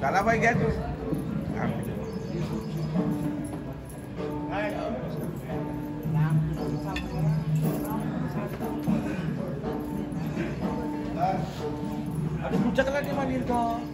चला भाई क्या तू अरे puncak lagi mandir kok.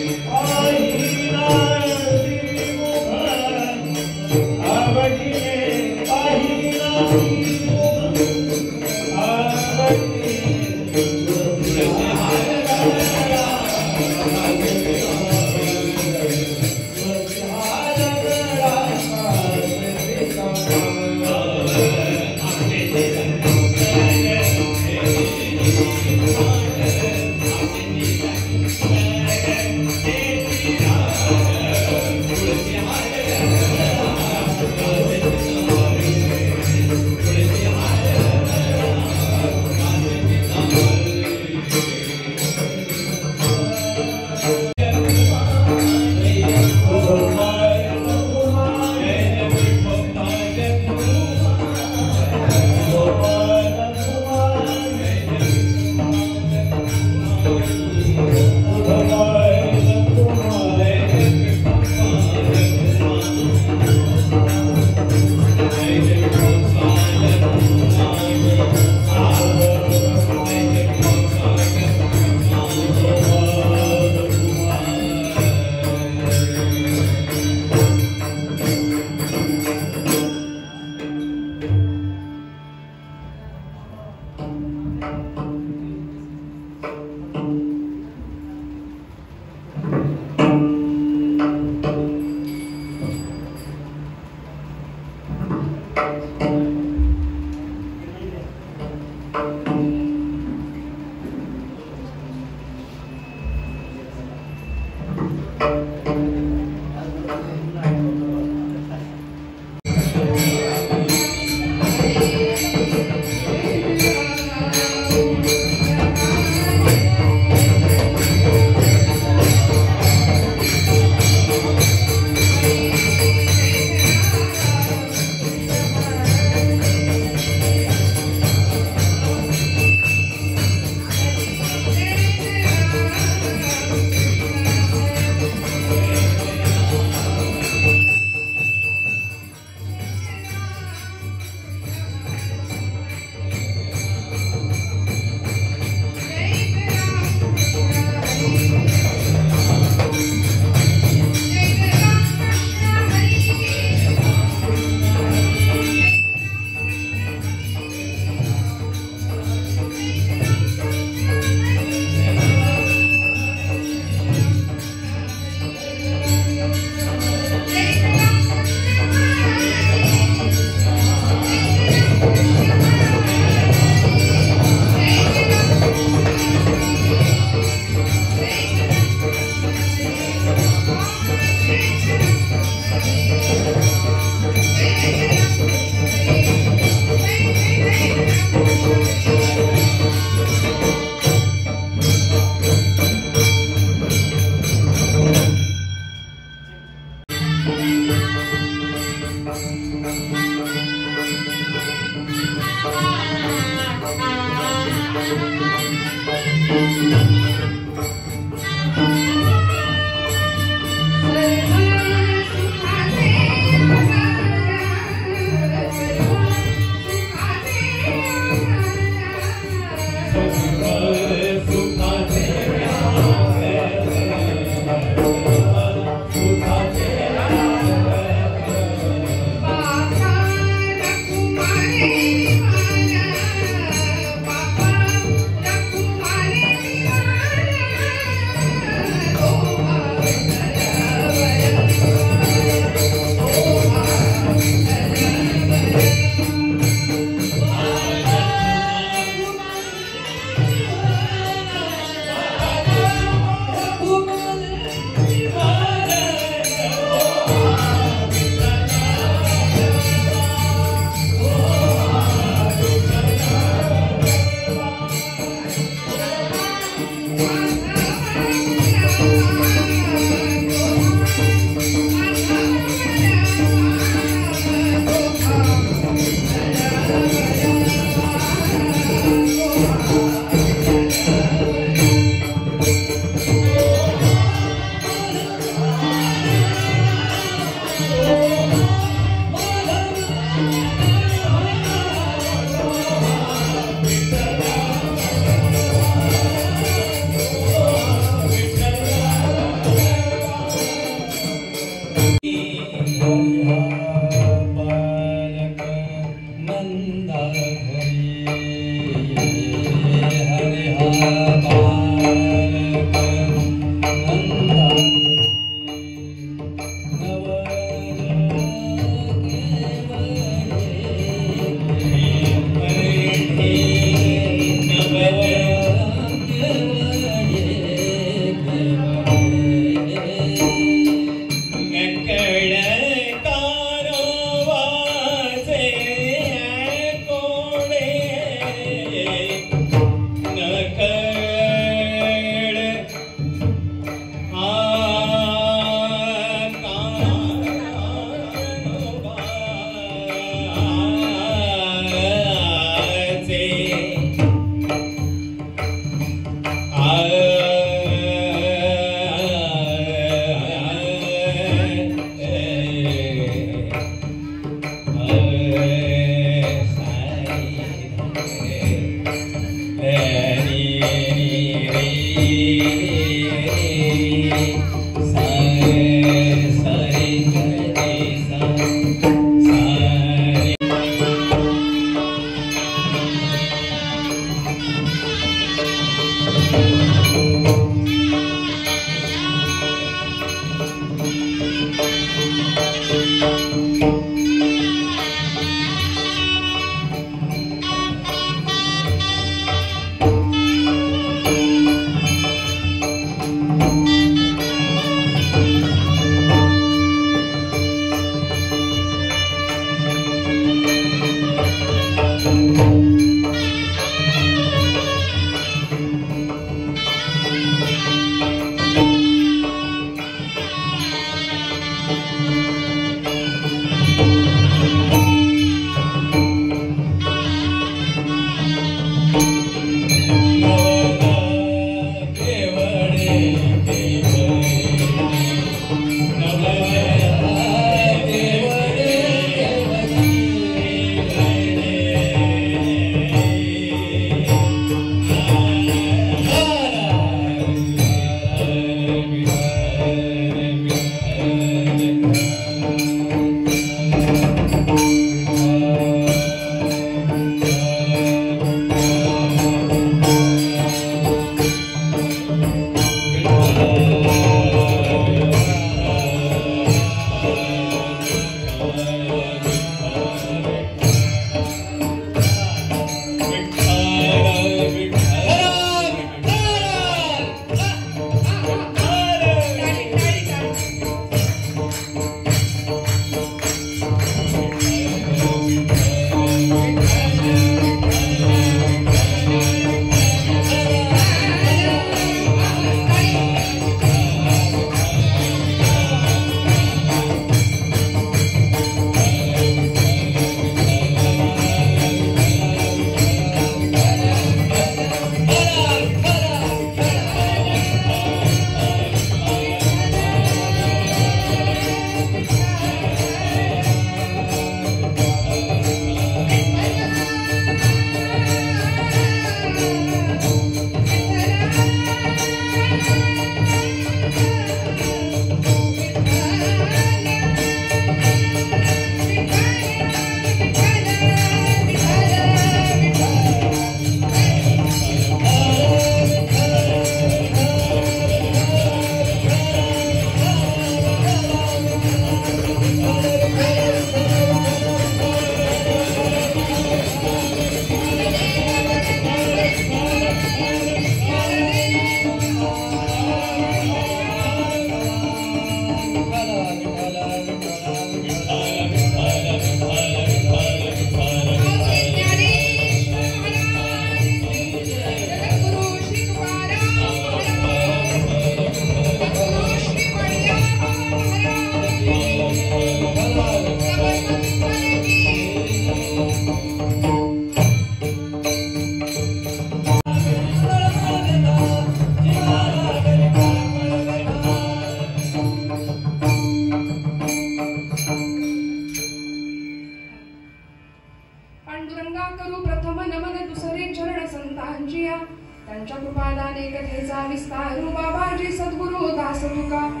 त्यांच्या कृपादाने कथेचा विस्तार बाबाजी सद्गुरु दास तुका.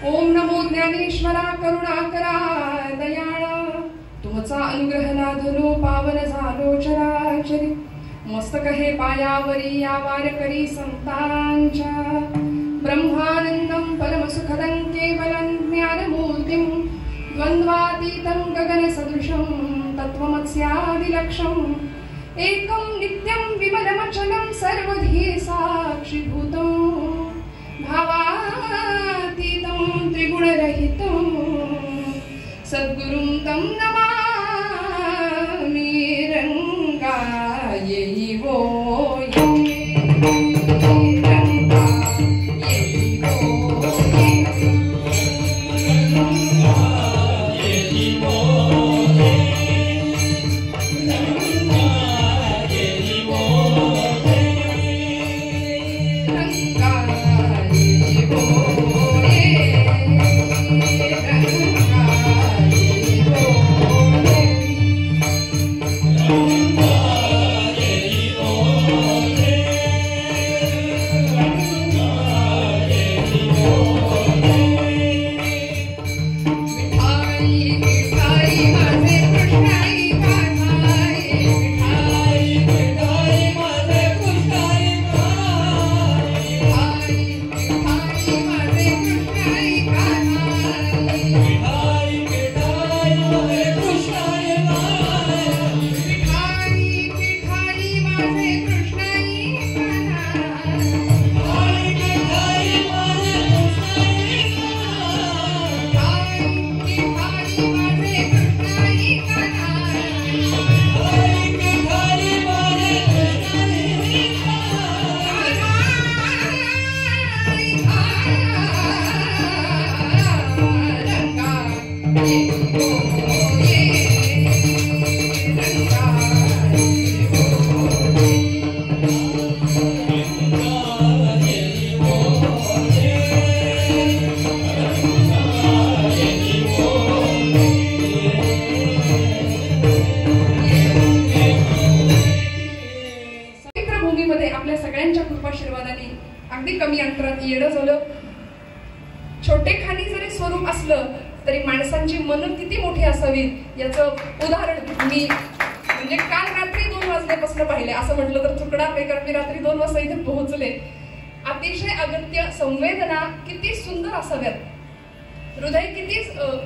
ओम नमो ज्ञानेश्वरा करुणाकरा दयाळा, तुमचा अनुग्रह लाधलो पावन झालो चराचरी. मस्तक हे पायावरी या वारकरी संतांच्या, ब्रह्मानंदं परमसुखदं केवलं ज्ञानमूर्तिं, द्वंद्वातीतं गगनसदृशं तत्त्वमस्यादिलक्ष्यम्. एकं नित्यं विमलमचलं सर्वधी साक्षीभूतं, भावातीतं त्रिगुणरहितं सद्गुरुं तं नमामि. रंगायै वो Oh आपल्या सगळ्यांच्या कृपाशीर्वादाने अगदी कमी अंतरात येणं झालं. छोटेखानी जरी स्वरूप असलं तरी माणसांची मन किती मोठी असावीत याचं उदाहरण मी म्हणजे काल रात्री 2 वाजल्यापासून पाहिले असं म्हटलं तर चुकणार नाही, कारण मी रात्री 2 वाजता इथे पोहोचले. अतिशय अगत्य संवेदना किती सुंदर असाव्यात, हृदय किती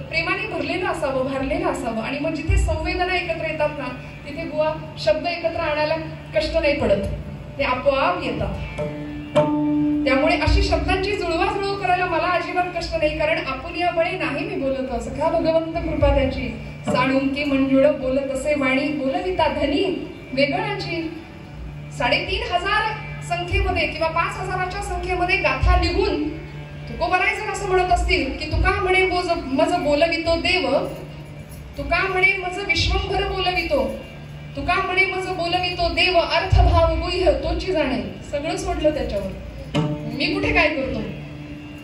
प्रेमाने भरलेलं असावं, भरलेलं असावं. आणि मग जिथे संवेदना एकत्र येतात ना तिथे बुवा शब्द एकत्र आणायला कष्ट नाही पडत, ते आपोआप येतात. त्यामुळे अशी शब्दांची जुळवाजुळव करायला मला अजिबात कष्ट नाही, कारण आपुलिया बळे नाही मी बोलत असं का भगवंत कृपा त्याची साळुंकी मंजुळ बोलत असे वाणी बोलविता धनी वेगळाची. 3,500 संख्येमध्ये किंवा 5,000च्या संख्येमध्ये गाथा निघून तुकोबरायचं असं म्हणत असतील की तुका म्हणे मज बोलवितो देव, तुका म्हणे मज विश्वंभर बोलवितो, तुका म्हणे मज बोलवितो देव अर्थभाव गुह्य तोची जाणे. सगळं सोडलं त्याच्यावर, मी कुठे काय करतो.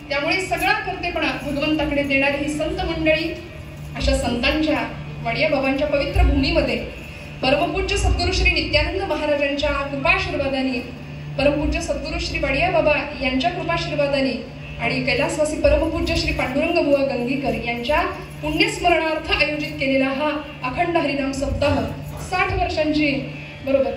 त्यामुळे सगळा कर्तेपणा भगवंताकडे देणारी ही संत मंडळी, अशा संतांच्या वाडिया बाबांच्या पवित्र भूमीमध्ये परमपूज्य सद्गुरू श्री नित्यानंद महाराजांच्या कृपाशीर्वादाने, परमपूज्य सद्गुरू श्री वाडिया बाबा यांच्या कृपाशीर्वादाने आणि कैलासवासी परमपूज्य श्री पांडुरंग बुवा गंगीकर यांच्या पुण्यस्मरणार्थ आयोजित केलेला हा अखंड हरिनाम सप्ताह 60 वर्षांची बरोबर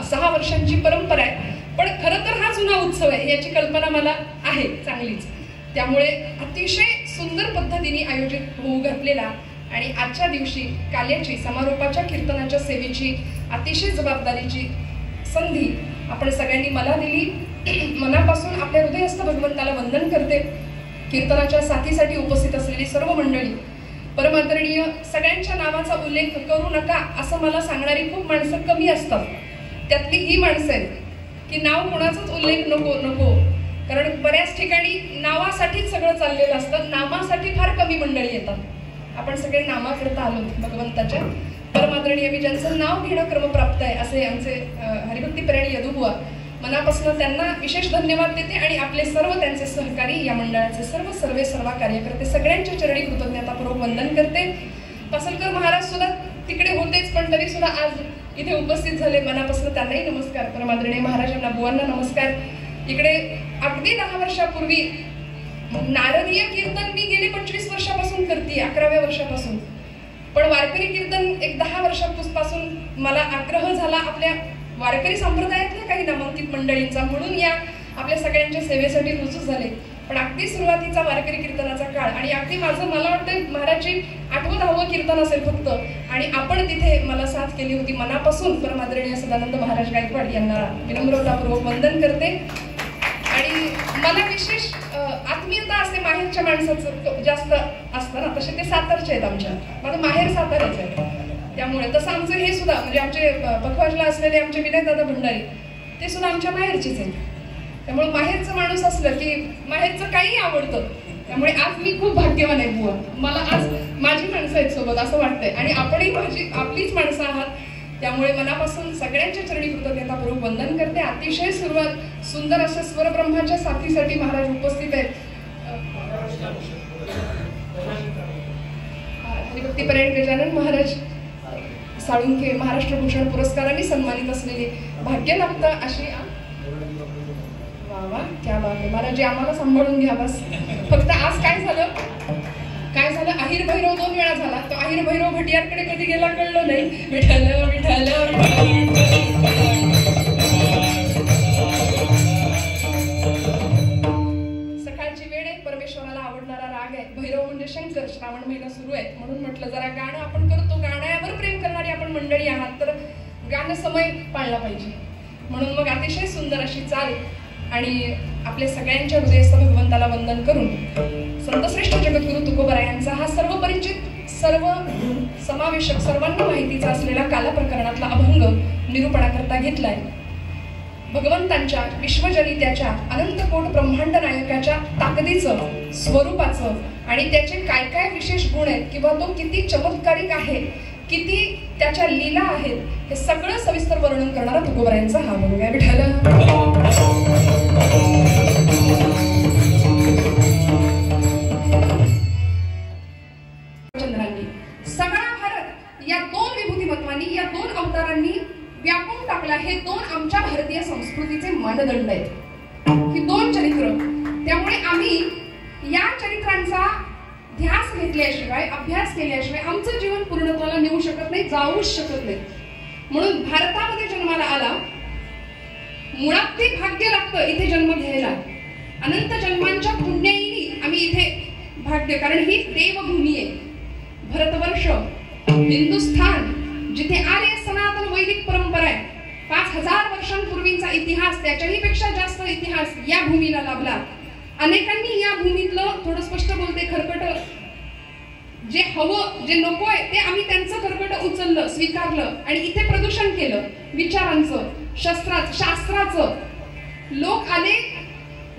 6 वर्षांची परंपरा आहे. पण खरं तर हा जुना उत्सव आहे याची कल्पना मला आहे चांगलीच. त्यामुळे अतिशय सुंदर पद्धतीने आयोजित होऊ घातलेला आणि आजच्या दिवशी काल्याची समारोपाच्या कीर्तनाच्या सेवेची अतिशय जबाबदारीची संधी आपण सगळ्यांनी मला दिली. मनापासून आपल्या हृदयस्थ भगवंताला वंदन करते. कीर्तनाच्या साथीसाठी उपस्थित असलेली सर्व मंडळी, परमादरणीय, सगळ्यांच्या नावाचा उल्लेख करू नका असं मला सांगणारी खूप माणसं कमी असतात. त्यातली ही माणसं आहेत की नाव कोणाचाच उल्लेख नको, कारण बऱ्याच ठिकाणी नावासाठीच सगळं चाललेलं असतं, नामासाठी फार कमी मंडळी येतात. आपण सगळे नामाकरता आलो भगवंताच्या. परमादरणीय मी ज्यांचं नाव घेणं क्रमप्राप्त आहे असे आमचे हरिभक्ती परायण यदुबुवा, मनापासून त्यांना विशेष धन्यवाद देते. आणि आपले सर्व त्यांचे सहकारी, या मंडळाचे सर्व कार्यकर्ते सगळ्यांच्या चरणी कृतज्ञतापूर्वक वंदन करते. पासलकर महाराज सुद्धा तिकडे होतेच, पण तरी सुद्धा आज इथे उपस्थित झाले. मनापासून त्यांनाही नमस्कार. परमादरणीय महाराजांना, बुवांना नमस्कार. इकडे अगदी 10 वर्षापूर्वी नारदीय कीर्तन मी गेले 25 वर्षापासून करते, 11व्या वर्षापासून. पण वारकरी कीर्तन एक 10 वर्षापासून मला आग्रह झाला आपल्या वारकरी संप्रदायातल्या काही नामांकित मंडळींचा, म्हणून या आपल्या सगळ्यांच्या सेवेसाठी रुजू झाले. पण अगदी सुरुवातीचा वारकरी कीर्तनाचा काळ आणि अगदी मला वाटतं महाराजची 8वं-10वं कीर्तन असेल फक्त, आणि आपण तिथे मला साथ केली होती. मनापासून परमादरणीय सदानंद महाराज गायकवाड यांना विनम्रतापूर्वक वंदन करते. आणि मला विशेष आत्मीयता असते माहेरच्या माणसाचं जास्त असतं ना, तसे ते सातारचे आहेत. आमच्या माझं माहेर साताराचं आहे. त्यामुळे तसं आमचं हे सुद्धा म्हणजे आमचे पखवाजला असलेले आमचे विनयदादा भंडारी ते सुद्धा आमच्या माहेरचेच आहेत. त्यामुळे माहेरचं माणूस असलं की माहेरचं काही आवडतं. त्यामुळे आज मी खूप भाग्यवान आहे बुवा, मला आज माझी माणसं आहेत सोबत असं वाटतंय. आणि आपणही आपलीच माणसं आहात. त्यामुळे मनापासून सगळ्यांच्या चरणी कृतज्ञतापूर्वक वंदन करते. अतिशय सुंदर अशा स्वरब्रह्माच्या साथीसाठी महाराज उपस्थित आहेत. हरिभक्ती परायण गजानन महाराज साळुंखे महाराष्ट्र भूषण पुरस्काराने सन्मानित असलेले भाग्य लागतं अशी. वा वा, क्या बात आहे महाराज, आम्हाला सांभाळून घ्या बस. फक्त आज काय झालं अहिर भैरव 2 वेळा झाला. तो अहिर भैरव भटियारकडे कधी गेला कळलं नाही. विठ्ठल विठ्ठल सकाळची वेळ आहे, परमेश्वराला आवडणारा राग आहे. भैरव म्हणजे शंकर. श्रावण महिना सुरू आहे म्हणून म्हटलं जरा गाणं आपण करतो. गाण्यावर प्रेम करणारी आपण मंडळी आहात तर गाणं समय पाळला पाहिजे. म्हणून मग अतिशय सुंदर अशी चाल आणि आपल्या सगळ्यांच्या हृदयस्थ भगवंताला वंदन करून संतश्रेष्ठ जगद्गुरु तुकोबरायांचा हा सर्व परिचित, सर्व समावेशक, सर्वांना माहितीचा असलेला कालप्रकरणातला अभंग निरूपणाकरता घेतलाय. भगवंतांच्या विश्वजनित्याच्या अनंतकोट ब्रह्मांड नायकाच्या ताकदीचं, स्वरूपाचं आणि त्याचे काय काय विशेष गुण आहेत किंवा तो किती चमत्कारिक आहे, किती त्याच्या लीला आहेत, हे सगळं सविस्तर वर्णन करणारा तुकोबरायांचा हा अभंग आहे. विठ्ठल सगळा भारत या 2 विभूतिमत्वांनी, या 2 अवतारांनी व्यापून टाकला. हे 2 दोन आमच्या भारतीय संस्कृतीचे मानदंड आहेत, ही दोन चरित्र. त्यामुळे आम्ही या चरित्रांचा ध्यास घेतल्याशिवाय, अभ्यास केल्याशिवाय आमचं जीवन पूर्णत्वाला नेऊ शकत नाही, जाऊच शकत नाही. म्हणून भारतामध्ये जन्माला आला, मुळात ते भाग्य लागतं इथे जन्म घ्यायला. अनंत जन्मांच्या पुण्याईनी आम्ही इथे भाग्य, कारण ही देवभूमी आहे. भारतवर्ष, हिंदुस्थान, जिथे आर्य सनातन वैदिक परंपरा आहे, 5000 वर्षांपूर्वीचा इतिहास, त्याच्याही पेक्षा जास्त इतिहास या भूमीला लाभला. अनेकांनी या भूमीतलं, थोडं स्पष्ट बोलते, खरकट जे हवं, जे नकोय ते आम्ही त्यांचं खरकट उचललं, स्वीकारलं आणि इथे प्रदूषण केलं विचारांचं, शास्त्राचं. लोक आले,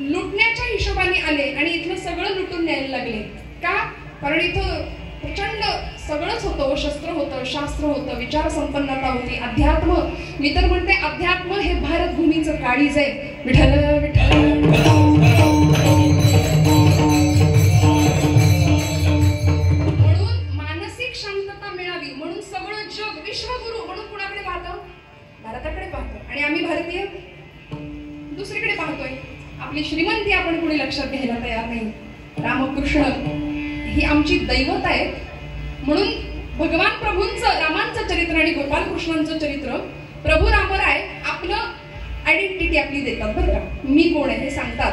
लुटण्याच्या हिशोबाने आले आणि इथलं सगळं लुटून न्यायला लागले. का? कारण इथं प्रचंड सगळंच होतं, शस्त्र होतं, शास्त्र होतं, विचार संपन्नता होती, अध्यात्म. मी तर म्हणते अध्यात्म हे भारत भूमीचं काळीज आहे. विठ्ठल विठ्ठल. म्हणून मानसिक शांतता मिळावी म्हणून सगळं जग विश्वगुरु म्हणून कुणाकडे पाहतं? भारताकडे पाहतं. आणि आम्ही भारतीय दुसरीकडे पाहतोय. आपली श्रीमंती आपण कोणी लक्षात घ्यायला तयार नाही. रामकृष्ण ही आमची दैवत आहे. म्हणून भगवान प्रभूंचं, रामांचं चरित्र आणि गोपालकृष्णांचं चरित्र, प्रभू रामराय आपलं आयडेंटिटी आपली देतात बरं का. मी कोण आहे हे सांगतात.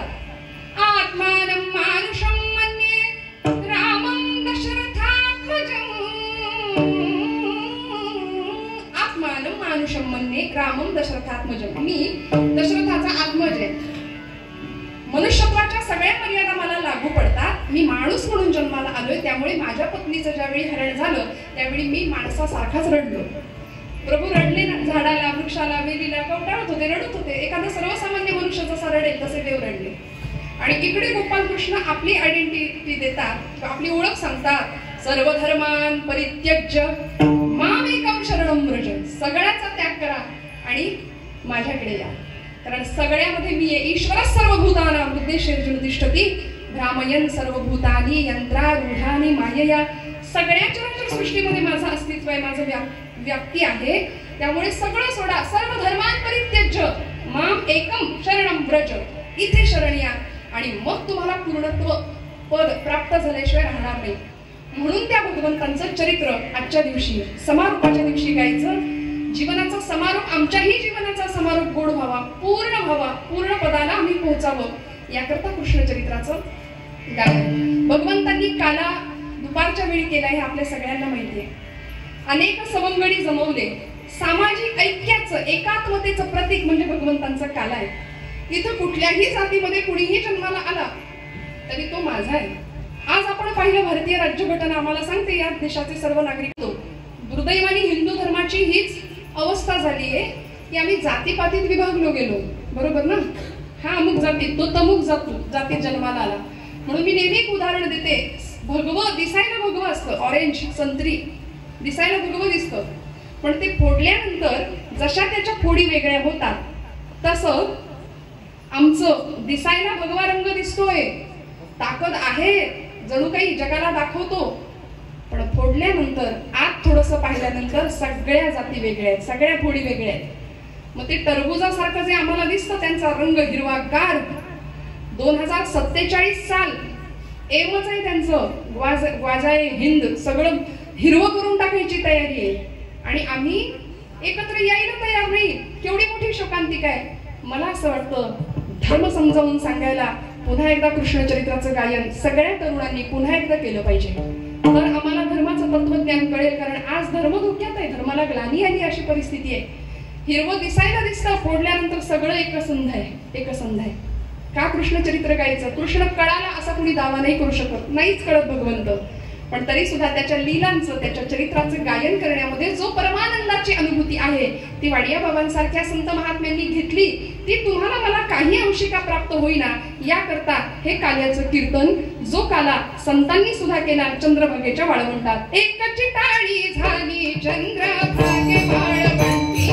आत्मानं मानुषं मन्ये रामं दशरथात्मजं. आत्मानं मानुषं मन्ये रामं दशरथात्मजं. मी दशरथाचा आत्मज आहे. मनुष्यत्वाच्या सगळ्या मर्यादा मला लागू पडतात. मी माणूस म्हणून जन्माला आलोय, त्यामुळे माझ्या पत्नीचं ज्यावेळी हरण झालं त्यावेळी मी माणसासारखाच रडलो. प्रभू रडले ना, झाडाला, वृक्षाला, वेलीला कवटाळत होते, रडत होते. एखादा सर्वसामान्य मनुष्य जसा रडेल तसे देव रडले. आणि इकडे गोपालकृष्ण आपली आयडेंटिटी देतात, आपली ओळख सांगतात. सर्वधर्मान परित्यज्य मामेकं शरणं व्रज. सगळ्याचा त्याग करा आणि माझ्याकडे या, कारण सगळ्यामध्ये मी आहे. ईश्वर सर्वभूतानां हृदयेषु तिष्ठति भ्रामयन् सर्वभूतानि यंत्रारूढानि मायया. सगळ्या चराचर सृष्टीमध्ये माझं अस्तित्व आहे, माझं व्याप्ती आहे. त्यामुळे सगळं सोडा. सर्व धर्मान् परित्यज्य माम एकम शरणं व्रज. इथे शरण या आणि मग तुम्हाला पूर्णत्व पद प्राप्त झाल्याशिवाय राहणार नाही. म्हणून त्या भगवंतांचं चरित्र आजच्या दिवशी, समारोपाच्या दिवशी गायचं. जीवनाचा समारोप, आमच्याही जीवनाचा समारोप गोड व्हावा, पूर्ण व्हावा, पूर्ण पदाला आम्ही पोहोचावं, याकरता कृष्णचरित्राचं गायन भगवंतांनी काला दुपारच्या वेळी केला हे आपल्या सगळ्यांना माहिती आहे. अनेक सवंगडी जमवले. सामाजिक ऐक्याचं, एकात्मतेचं प्रतीक म्हणजे भगवंतांचा काला आहे. इथं कुठल्याही जातीमध्ये कुणीही जन्माला आला तरी तो माझा आहे. आज आपण पाहिलं, भारतीय राज्यघटना आम्हाला सांगते या देशाचे सर्व नागरिक. दुर्दैवाने हिंदू धर्माची हीच अवस्था झाली आहे की आम्ही जातीपातीत विभागलो गेलो. बरोबर ना? हा अमुक जातीत, तो तमुक जातीत जन्माला आला. म्हणून मी नेहमी एक उदाहरण देते. भगवं दिसायला भगवं असतं, ऑरेंज संत्री दिसायला भगवं दिसतं, पण ते फोडल्यानंतर जशा त्याच्या फोडी वेगळ्या होतात तसं आमचं दिसायला भगवा रंग दिसतोय, ताकद आहे, जणू काही जगाला दाखवतो, पण फोडल्यानंतर आत थोडंसं पाहिल्यानंतर सगळ्या जाती वेगळ्या आहेत, सगळ्या फोडी वेगळ्या आहेत. मग ते टरबुजासारखं जे आम्हाला दिसतं त्यांचा रंग हिरवागार. 2047 साल एमच आहे त्यांचं, ग्वाजाए हिंद, सगळं हिरवं करून टाकायची तयारी आहे आणि आम्ही एकत्र यायला तयार नाही. केवढी मोठी शोकांतिका आहे. मला असं वाटतं धर्म समजावून सांगायला पुन्हा एकदा कृष्णचरित्राचं गायन सगळ्या तरुणांनी पुन्हा एकदा केलं पाहिजे, तर आम्हाला धर्माचं तत्वज्ञान कळेल. कारण आज धर्म धोक्यात आहे, धर्माला ग्लानी आली अशी परिस्थिती आहे. हिरवं दिसायला दिसतं, फोडल्यानंतर सगळं एकसंध आहे, एकसंध आहे. का कृष्णचरित्र गायचं? कृष्ण कळाला असा कुणी दावा नाही करू शकत, नाहीच कळत भगवंत, पण तरी सुद्धा त्याच्या लीलांचं, त्याच्या चरित्राचं गायन करण्यामध्ये जो परमानंदाची अनुभूती आहे ती वाडिया बाबांसारख्या संत महात्म्यांनी घेतली. ती तुम्हाला मला काही अंशिका प्राप्त होईना याकरता हे काल्याचं कीर्तन, जो काला संतांनी सुद्धा केला चंद्रभागेच्या वाळवंटात. एक टाळी झाली चंद्रभागे वाळवंटी,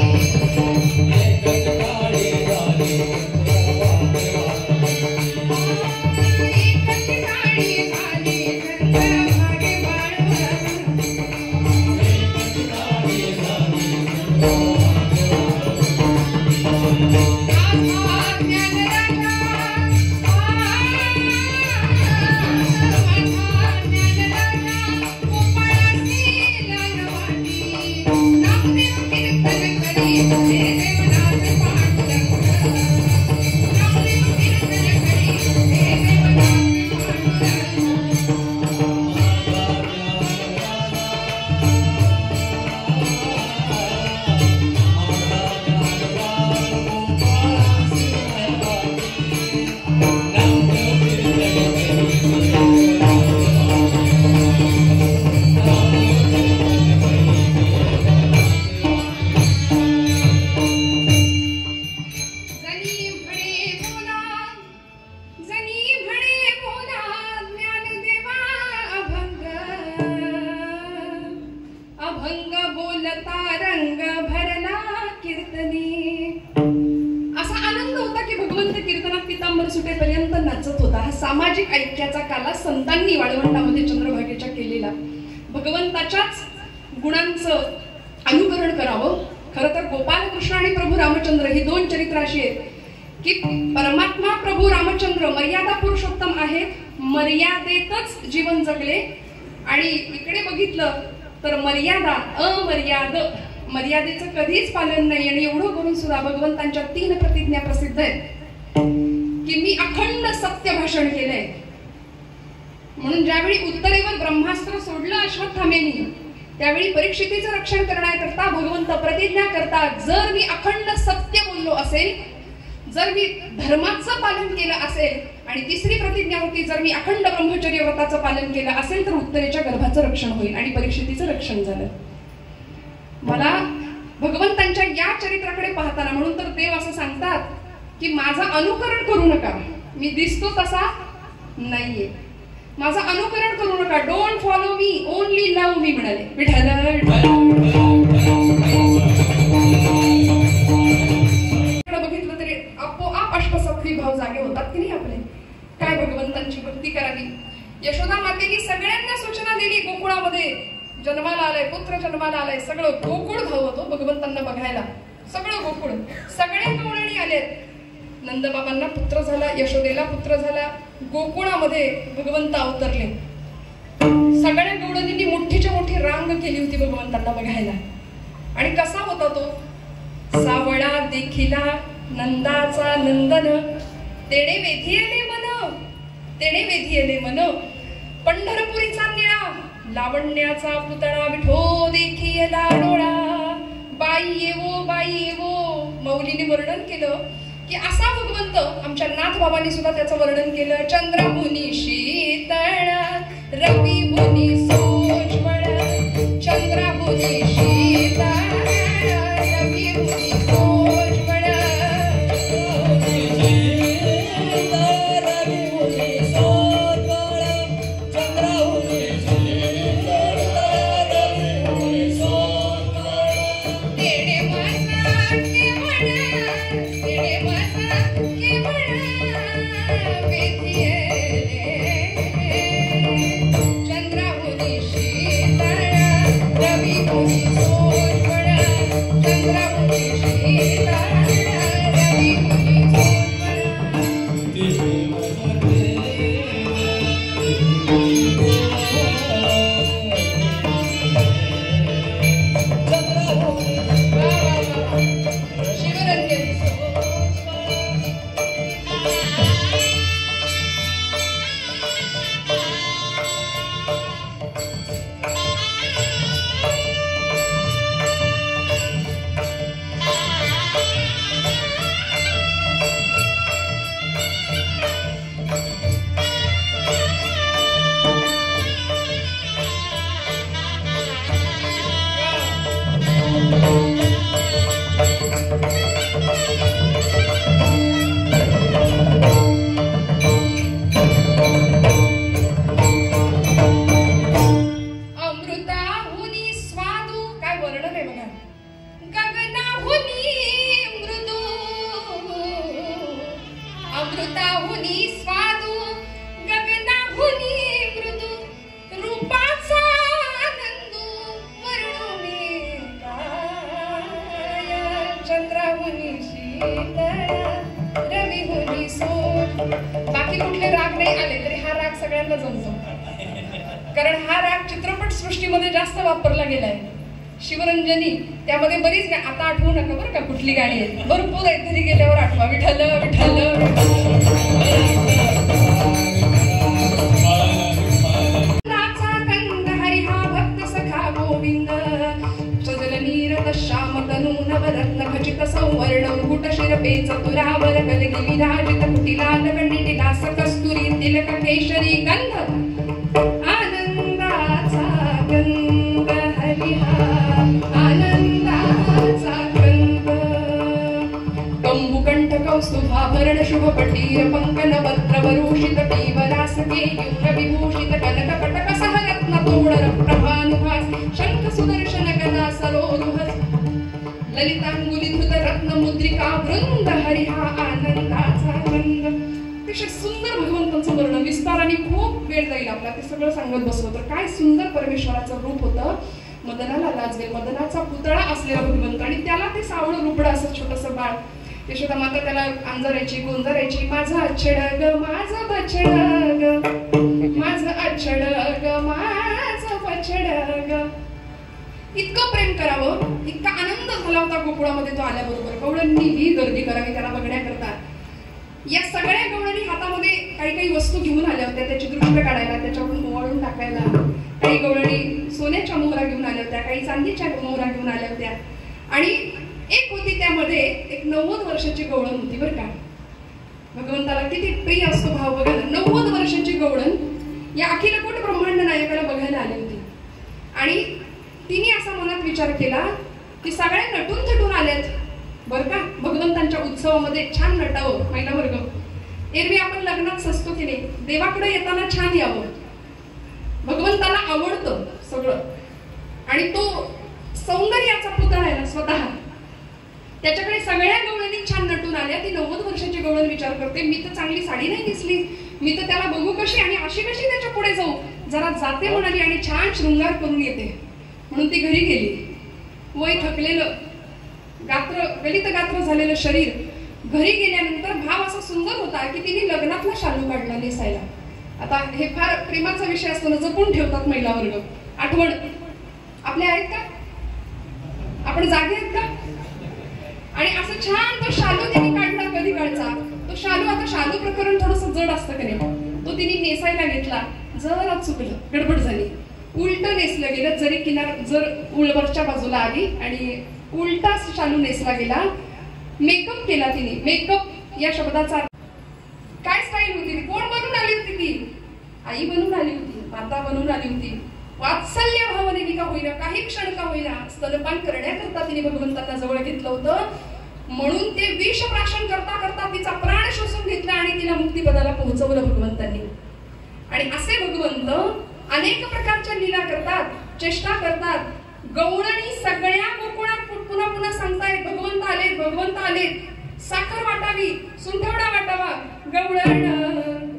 कंबर सुटेपर्यंत नाचत होता. हा सामाजिक ऐक्याचा काला संतांनी वाळवंटामध्ये चंद्रभागेच्या केलेला. भगवंताच्याच गुणांचं अनुकरण करावं. खरं तर गोपालकृष्ण आणि प्रभू रामचंद्र ही दोन चरित्र अशी आहेत की परमात्मा प्रभू रामचंद्र मर्यादा पुरुषोत्तम आहेत, मर्यादेतच जीवन जगले. आणि इकडे बघितलं तर मर्यादा मर्यादेचं कधीच पालन नाही. आणि एवढं करून सुद्धा भगवंतांच्या 3 प्रतिज्ञा प्रसिद्ध आहेत की मी अखंड सत्य भाषण केलंय. म्हणून ज्यावेळी उत्तरेवर ब्रह्मास्त्र सोडलं अश्वत्थामेनी, त्यावेळी परीक्षितीचं रक्षण करण्याकरता भगवंत प्रतिज्ञा करतात, जर मी अखंड सत्य बोललो असेल, जर मी धर्माचं पालन केलं असेल, आणि तिसरी प्रतिज्ञा होती जर मी अखंड ब्रह्मचर्य व्रताचं पालन केलं असेल तर उत्तरेच्या गर्भाचं रक्षण होईल. आणि परीक्षितीचं रक्षण झालं. मला भगवंतांच्या या चरित्राकडे पाहताना म्हणून तर देव असं सांगतात की माझं अनुकरण करू नका, मी दिसतो तसा नाहीये, माझं अनुकरण करू नका. Don't follow me, only love me म्हणाले विठ्ठल. बघितलं तरी आपोआप अष्टसखी भाव जागे होतात की नाही आपले. काय भगवंतांची भक्ती करावी. यशोदा मातेने सगळ्यांना सूचना दिली, गोकुळामध्ये जन्माला आलाय, पुत्र जन्माला आलाय, सगळं गोकुळ धावत हो भगवंतांना बघायला. सगळं गोकुळ, सगळे गवळणी आलेत. नंदबाबांना पुत्र झाला, यशोदेला पुत्र झाला, गोकुळामध्ये भगवंत अवतरले. सगळ्या गवळणींनी मोठीच्या मोठी रांग केली होती भगवंतांना बघायला. आणि कसा होता तो सावळा देखिला नंदाचा नंदन, तेणे वेधियले मन, तेणे वेधियले मन, पंढरपुरीचा निळा लावण्याचा पुतळा, विठो देखियला डोळा, बाई येवो. मौलीने वर्णन केलं की असा भगवंत आमच्या नाथ बाबांनी सुद्धा त्याचं वर्णन केलं. चंद्रभुनी शीतळ, रविभुनी सोज्वळ, चंद्रभुनी शीतळ, रविभुनी सोज्वळ, बाकी कुठले राग नाही आले तरी हा राग सगळ्यांना जमतो. कारण हा राग चित्रपट सृष्टीमध्ये जास्त वापरला गेलाय. शिवरंजनी त्यामध्ये बरीच आता आठवू नका बरं का कुठली गाणी आहे, भरपूर आहेत, घरी गेल्यावर आठवा. विठ्ठल हरी हा भक्त सखा गोविंद, सजल नीरद श्याम तनू नवरत्न खचित सौवर्ण मुकुट शिरपे चतुरावर कलगी विराजित कुटिला नगंडी विलास कस्तुरी तिलक केशरी गंध, आनंदाचा गंध हरी हा आनंदाचा गंध. कंबुकंठ कौस्तुभाभरण शुभपटीर पंकन वस्त्रवरूषित पीवरास केयूर विभूषित कनक पटक सहरत्न तोडर प्रभानुभास शंख सुदर्शन गदा सरोरुहस ललितांगुली धृत रत्न मुद्रिका वृंद हरी हा आनंदाचा गंध. अतिशय सुंदर भगवंतांचं वर्णन, विस्ताराने खूप वेळ जाईल आपला ते सगळं सांगत बसलो तर काय सुंदर परमेश्वराचं रूप होतं. मदनाला लाजवेल, मदनाचा पुतळा असलेला भगवंत आणि त्याला ते सावळं रुपडं असं छोटंसं बाळ. यशोदा माता त्याला अंजरायची, गोंजरायची, माझं अछड ग माझं बछड ग, माझं अछड ग माझं बछड ग. इतकं प्रेम करावं, इतका आनंद झाला होता गोकुळामध्ये तो आल्याबरोबर. गवळणी ही गर्दी करावी त्याला बघण्याकरता. या सगळ्या गवळणी हातामध्ये काही काही वस्तू घेऊन आल्या होत्या, त्याची दृष्ट काढायला, त्याच्यावरून ओवाळून टाकायला. काही गवळणी सोन्याच्या मोहरा घेऊन आल्या होत्या, काही चांदीच्या मोहरा घेऊन आल्या होत्या. आणि एक होती त्यामध्ये एक 90 वर्षाची गवळण होती बरं का. भगवंताला किती प्रिय असतो भाव बघा. 90 वर्षाची गवळण या अखिलकोट ब्रह्मांड नायकाला बघायला आली होती. आणि तिने असा मनात विचार केला की सगळे नटून थटून आल्यात बरं का, भगवंतांच्या उत्सवामध्ये छान नटावं. महिला वर्ग, एरवी आपण लग्नात सजतो की नाही, देवाकडे येताना छान यावं. भगवंताला आवडतं सगळं आणि तो सौंदर्याचा पुतळा आहे ना स्वतः. त्याच्याकडे सगळ्या गवळणी छान नटून आल्या. ती 90 वर्षाची गवळण विचार करते, मी तर चांगली साडी नाही दिसली, मी तर त्याला बघू कशी आणि अशी कशी त्याच्या पुढे जाऊ. जरा जाते म्हणाली आणि छान शृंगार करून येते. म्हणून ती घरी गेली. वय थकलेलं, गात्र गलित गात्र झालेलं शरीर. घरी गेल्यानंतर भाव असा सुंदर होता की तिने लग्नातला शालू काढला नेसायला. आता हे फार प्रेमाचा विषय असतो ना, जपून ठेवतात महिला वर्ग. आठवण आपल्या आहेत का, आपण जागे आहेत का. आणि असं छान तो शालू तिने काढला कधी काढचा. तो शालू, आता शालू प्रकरण थोडंसं जड असतं का नाही, तो तिने नेसायला घेतला. जरा चुकलं, गडबड झाली, उलट नेसलं गेलं. जरी किनार जर उलवरच्या बाजूला आली आणि उलटा शालू नेसला गेला. मेकअप केला तिने. मेकअप या शब्दाचा काय स्टाईल होती, कोण बनून आली होती ती. आई बनून आली होती, माता बनून आली होती. वात्सल्य भावनेने का होईना, काही क्षण का होईना स्तनपान करण्याकरता तिने भगवंतांना जवळ घेतलं होतं. म्हणून ते विष प्राशन करता करता तिचा प्राण शोषून घेतला आणि तिला मुक्तिपदाला पोहोचवलं भगवंतांनी. आणि असे भगवंत अनेक प्रकारच्या लीला करतात, चेष्टा करतात. गवळणी सगळ्या गोकुळात पुन्हा पुन्हा सांगतायत भगवंत आलेत, भगवंत आलेत. साखर वाटावी, सुंठवडा वाटावा. गवळण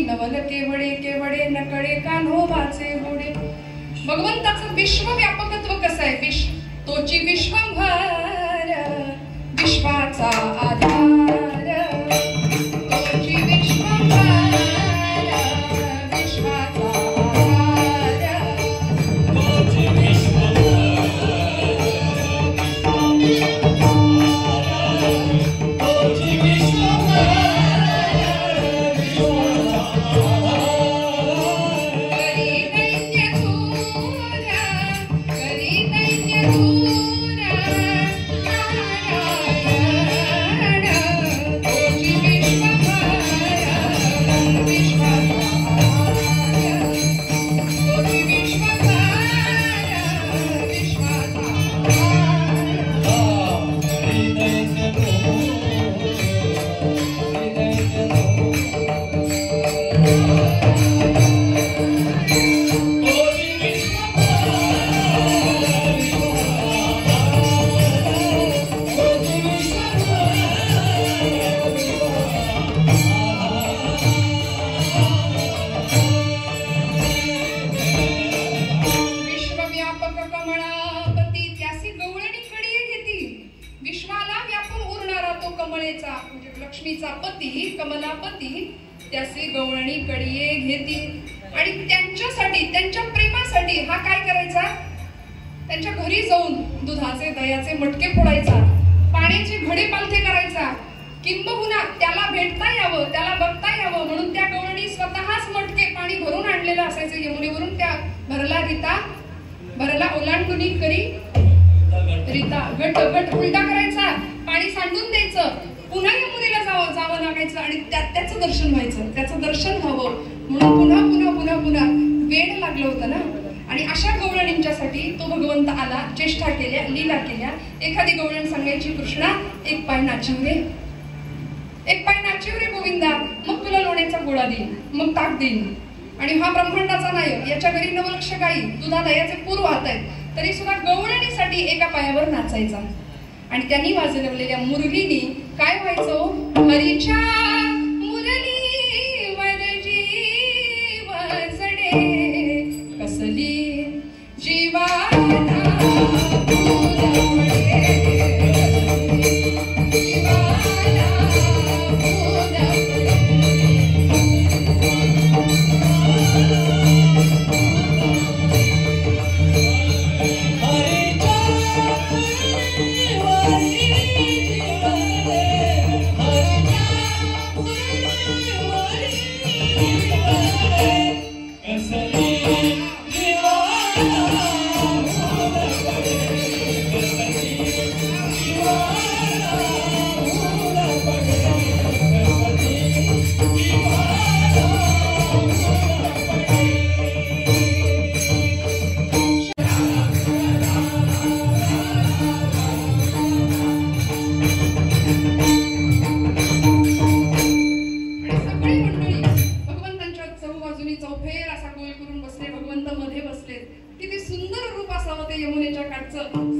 नवल केवडे केवडे नकळे कान्होबाचे गोडे. भगवंताचं विश्वव्यापकत्व कसं आहे? तोची विश्वंभर विश्वाचा आधार, तोची विश्वंभर विश्वाचा आधार, तोची लक्ष्मीचा पती कमलापती त्याचे गवळणी कडिये घेती. आणि त्यांच्यासाठी त्यांच्या प्रेमासाठी हा काय करायचा? त्यांच्या घरी जाऊन दुधाचे दह्याचे मटके फोडायचा, पाण्याचे घडे पालथे करायचा, किंबहुना त्याला भेटता यावं त्याला बघता यावं म्हणून त्या गवळणी स्वतःच मटके पाणी भरून आणलेलं असायचं यमुनेवरून. त्या भरला रीता भरला ओलांडुनी करी रीता गट गट उलटा करायचा, पाणी सांडून द्यायचं, पुन्हा यमुनेला जावं लागायचं आणि त्याचं दर्शन व्हायचं, त्याचं दर्शन व्हावं म्हणून पुन्हा पुन्हा पुन्हा पुन्हा वेळ लागलं होतं ना. आणि अशा गवळणींच्यासाठी तो भगवंत आला, चेष्टा केल्या, लीला केल्या. एखादी गवळण सांगायची, कृष्णा एक पाय नाचिव रे, एक पाय नाचिव रे गोविंदा, मग तुला लोण्याचा गोळा देईन, मग ताक देईन. आणि हा ब्रह्मांडाचा नायक, याच्या घरी 9 लक्ष गाई, दुधा दह्याचे पूर वाहत आहेत, तरी सुद्धा गवळणीसाठी एका पायावर नाचायचा. आणि त्यांनी वाजवलेल्या मुरलीनी काय व्हायचं, हरीच्या मुरलीवर जीव जडे, कसली जीवाला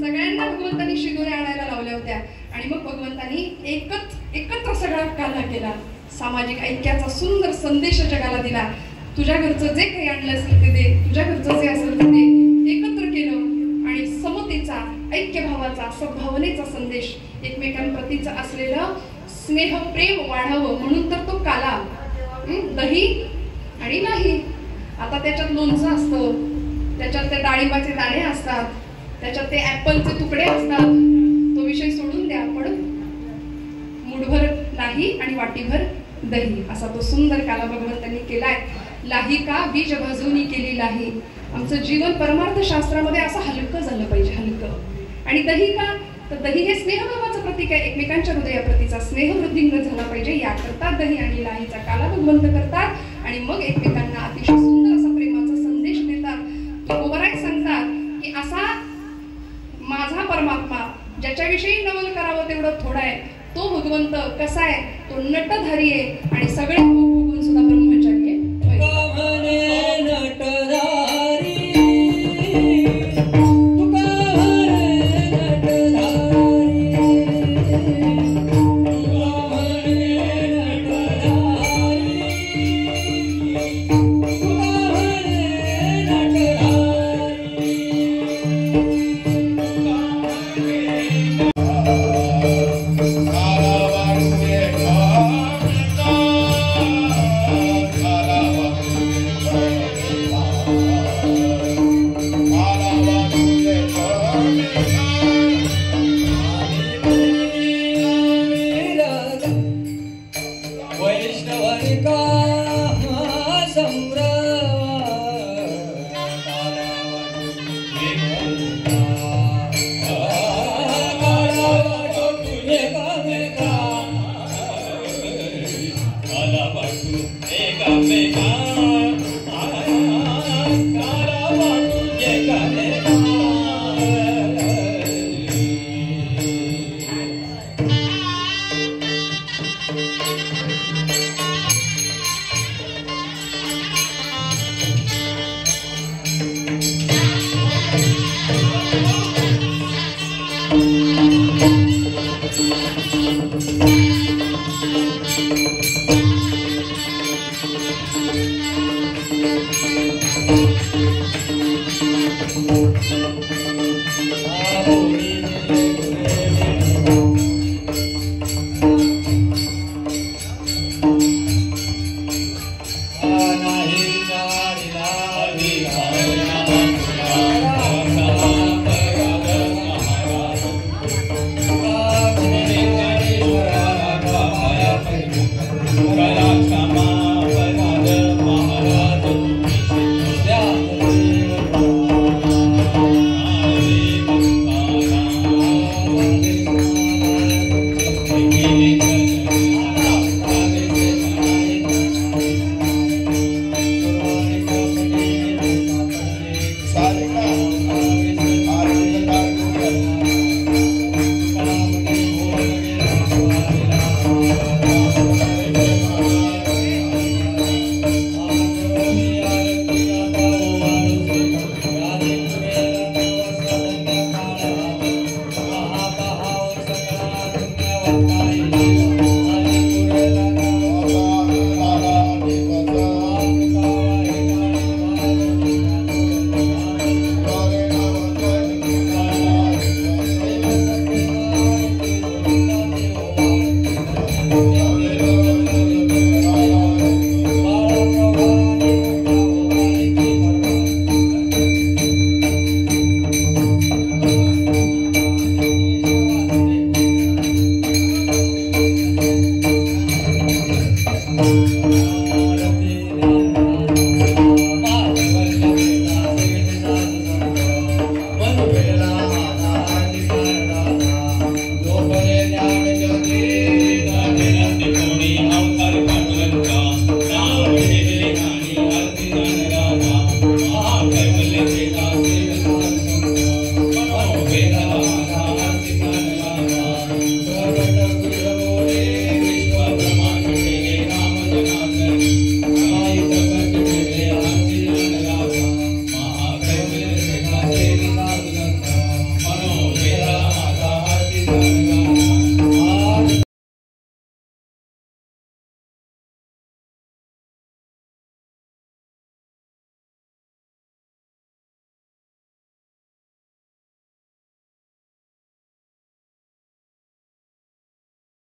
सगळ्यांना भगवंतांनी शिदोऱ्या आणायला लावल्या होत्या. आणि मग भगवंतांनी एकत्र सगळा काला केला, सामाजिक ऐक्याचा सुंदर संदेश जगाला दिला. तुझ्या घरचं जे काही आणलं असेल ते दे, तुझ्या घरचं जे असेल ते दे, एकत्र केलं आणि समतेचा, ऐक्यभावाचा, सद्भावनेचा संदेश, एकमेकांप्रतीचं असलेलं स्नेह प्रेम वाढावं म्हणून तर तो काला. दही आणि नाही, आता त्याच्यात लोणचं असतं, त्याच्यात ते डाळिंबाचे दाणे असतात, त्याच्यात ते ऍपलचे तुकडे असतात, तो विषय सोडून द्या. पण मुठभर लाही आणि वाटीभर दही असा तो सुंदर काला भगवंतांनी केलाय. लाही का बीज भाजूनी केली लाही. आमचं जीवन परमार्थ शास्त्रामध्ये असं हलकं झालं पाहिजे, हलकं. आणि दही का, तर दही हे स्नेहभावाचं प्रतीक आहे, एकमेकांच्या हृदयाप्रतीचा स्नेह वृद्धिंगत झाला पाहिजे, याकरता दही आणि लाहीचा काला भगवंत करतात. आणि मग एकमेकांना अतिशय सुंदर असा प्रेमाचा संदेश देतात. तुकोबाराय सांगतात की असा माझा परमात्मा ज्याच्याविषयी नवल करावं तेवढं थोडं आहे, तो भगवंत कसा आहे, तो नटधारी आहे आणि सगळे भोगून सुद्धा ब्रह्मचारी आहे.